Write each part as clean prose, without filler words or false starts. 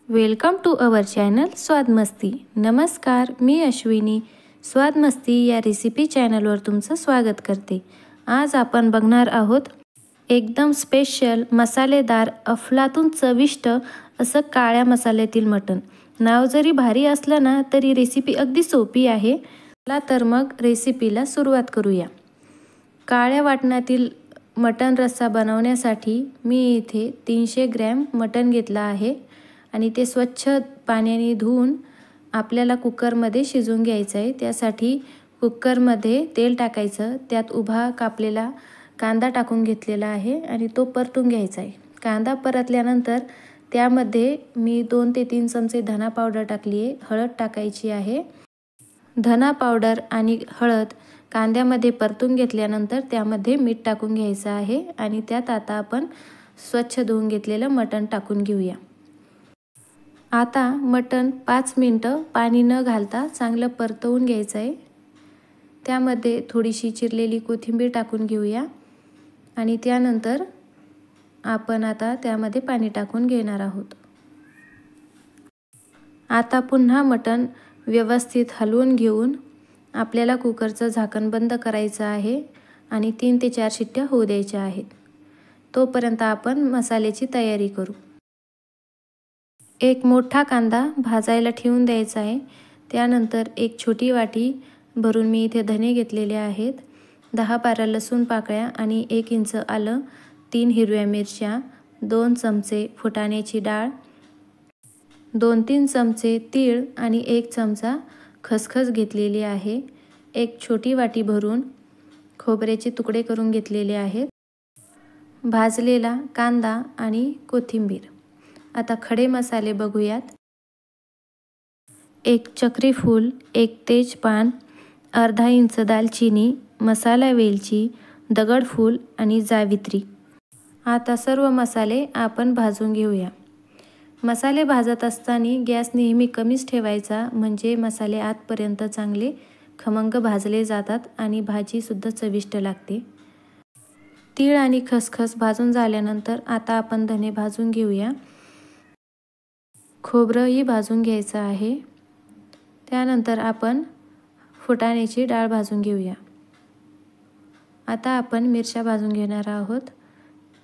Welcome to our channel स्वाद मस्ती। नमस्कार, मी अश्विनी स्वाद मस्ती या रेसिपी चॅनलवर तुमचं स्वागत करते। आज आपण बघणार आहोत एकदम स्पेशल मसालेदार अफलातून चविष्ट असं काळ्या मसाल्यातील मटण। नाव जरी भारी असलं ना तरी रेसिपी अगदी सोपी आहे। चला तर मग रेसिपीला सुरुवात करूया। काळ्या वाटणातील मटण रस्सा बनवण्यासाठी मी इथे 300 ग्रॅम मटण घेतला आहे आणि ते स्वच्छ पाण्याने धुवून आपल्याला कुकरमध्ये शिजवून घ्यायचं आहे। त्यासाठी कुकरमध्ये तेल टाकायचं, त्यात उभा कापलेला कांदा टाकून घेतलेला आहे आणि तो परतून घ्यायचा आहे। कांदा परतल्यानंतर त्यामध्ये मी 2 ते 3 चमचे धना पावडर टाकली आहे, हळद टाकायची आहे। धना पावडर आणि हळद कांद्यामध्ये परतून घेतल्यानंतर त्यामध्ये मीठ टाकून घ्यायचं आहे आणि त्यात आता आपण स्वच्छ धुवून घेतलेलं मटण टाकून घेऊया। आता मटण 5 मिनिटं पाणी न घालता चांगलं परतवून घ्यायचं आहे। त्यामध्ये थोडीशी चिरलेली कोथिंबीर टाकून घेऊया आणि त्यानंतर आपण आता त्यामध्ये पाणी टाकून घेणार आहोत। आता पुन्हा मटण व्यवस्थित हलवून घेऊन आपल्याला कुकरचं झाकण बंद करायचं आहे आणि 3 ते 4 शिट्ट्या होऊ द्यायच्या आहेत। तोपर्यंत आपण मसाल्याची तयारी करू। एक मोठा कांदा भाजायला ठेवून द्यायचा आहे। त्यानंतर एक छोटी वाटी भरून मी इथे धने घेतलेले आहेत, 10-12 लसूण पाकळ्या आणि 1 इंच आलं, 3 हिरव्या मिरच्या, 2 चमचे फुटाण्याची डाळ, 2-3 चमचे तीळ आणि 1 चमचा खसखस घेतलेली आहे। एक छोटी वाटी भरून खोबऱ्याचे तुकडे करून घेतलेले आहेत, भाजलेला कांदा आणि कोथिंबीर। आता खडे मसाले बघूयात। 1 चक्री फूल, 1 तेजपान, अर्धा इंच दालचिनी, मसाला वेलची, दगडफूल आणि जावित्री। आता सर्व मसाले आपण भाजून घेऊया। मसाले भाजत असताना गॅस नेहमी कमीच ठेवायचा, म्हणजे मसाले आतपर्यंत चांगले खमंग भाजले जातात आणि भाजी सुद्धा चविष्ट लागते। तीळ आणि खसखस भाजून झाल्यानंतर आता आपण धने भाजून घेऊया। खोबरंही भाजून घ्यायचं आहे। त्यानंतर आपण फुटाण्याची डाळ भाजून घेऊया। आता आपण मिरच्या भाजून घेणार आहोत।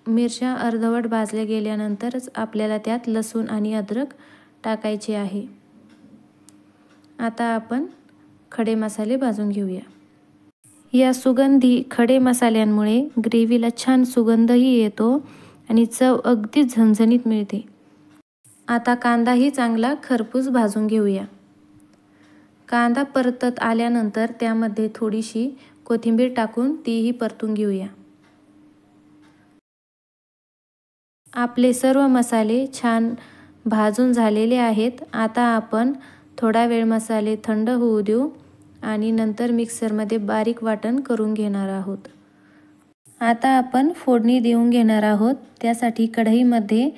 मिरच्या अर्धवट भाजल्या गेल्यानंतरच आपल्याला त्यात लसूण आणि अद्रक टाकायचे आहे। आता आपण खडे मसाले भाजून घेऊया। या सुगंधी खडे मसाल्यांमुळे ग्रेव्हीला छान सुगंधही येतो आणि चव अगदी झणझणीत मिळते। आता कांदाही चांगला खरपूस भाजून घेऊया। कांदा परतत आल्यानंतर त्यामध्ये थोडीशी कोथिंबीर टाकून तीही परतून घेऊया। आपले सर्व मसाले छान भाजून झालेले आहेत। आता आपण थोडा वेळ मसाले थंड होऊ देऊ आणि नंतर मिक्सरमध्ये बारीक वाटण करून घेणार आहोत। आता आपण फोडणी देऊन घेणार आहोत। त्यासाठी कढईमध्ये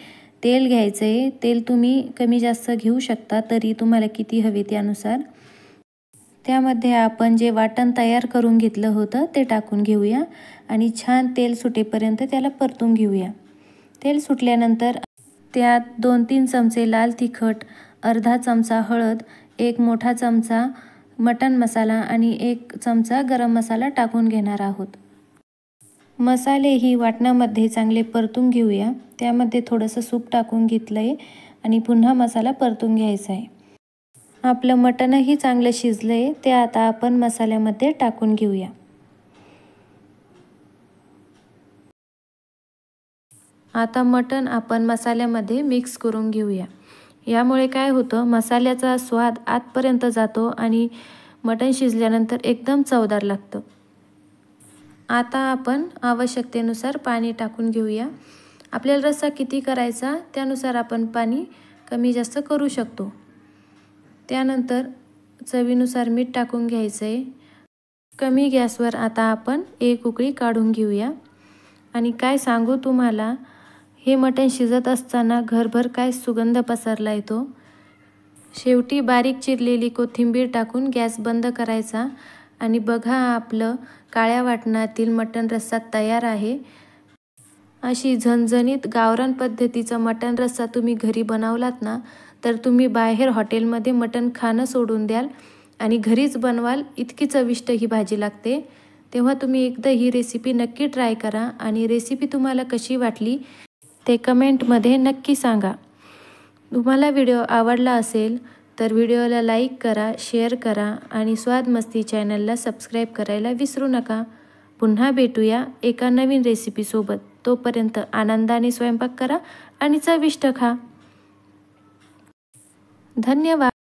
तेल घ्यायचे। तेल तुम्ही कमी जास्त घेऊ शकता, तरी तुम्हाला किती हवे त्यानुसार। त्यामध्ये आपण जे वाटण तयार करून घेतलं होतं ते टाकून घेऊया आणि छान तेल सुटेपर्यंत त्याला परतून घेऊया। तेल सुटल्यानंतर त्यात 2-3 चमचे लाल तिखट, अर्धा चमचा हळद, 1 मोठा चमचा मटण मसाला आणि 1 चमचा गरम मसाला टाकून घेणार आहोत। मसाले ही वाटणामध्ये चांगले परतून घेऊया। त्यामध्ये थोडंसं सूप टाकून घेतलंय आणि पुन्हा मसाला परतून घ्यायचा आहे। आपलं मटणही चांगलं शिजलंय, ते आता आपण मसाल्यामध्ये टाकून घेऊया। आता मटण आपण मसाल्यामध्ये मिक्स करून घेऊया। यामुळे काय होतं, मसाल्याचा स्वाद आतपर्यंत जातो आणि मटण शिजल्यानंतर एकदम चवदार लागतं। आता आपण आवश्यकतेनुसार पाणी टाकून घेऊया। आपल्याला रस्सा किती करायचा त्यानुसार आपण पाणी कमी जास्त करू शकतो। त्यानंतर चवीनुसार मीठ टाकून घ्यायचं आहे। कमी गॅसवर आता आपण एक उकळी काढून घेऊया आणि काय सांगू तुम्हाला, हे मटण शिजत असताना घरभर काय सुगंध पसरला येतो। शेवटी बारीक चिरलेली कोथिंबीर टाकून गॅस बंद करायचा आणि बघा, आपलं काळ्या वाटणातील मटण रस्सा तयार आहे। अशी झणझणीत गावरान पद्धतीचा मटण रस्सा तुम्ही घरी बनवलात ना, तर तुम्ही बाहेर हॉटेलमध्ये मटण खाणं सोडून द्याल आणि घरीच बनवाल, इतकी चविष्ट ही भाजी लागते। तेव्हा तुम्ही एकदा ही रेसिपी नक्की ट्राय करा आणि रेसिपी तुम्हाला कशी वाटली ते कमेंटमध्ये नक्की सांगा। तुम्हाला व्हिडिओ आवडला असेल तर व्हिडिओला लाईक करा, शेअर करा आणि स्वाद मस्ती चॅनलला सबस्क्राईब करायला विसरू नका। पुन्हा भेटूया एका नवीन रेसिपीसोबत। तोपर्यंत आनंदाने स्वयंपाक करा आणि चविष्ट खा। धन्यवाद।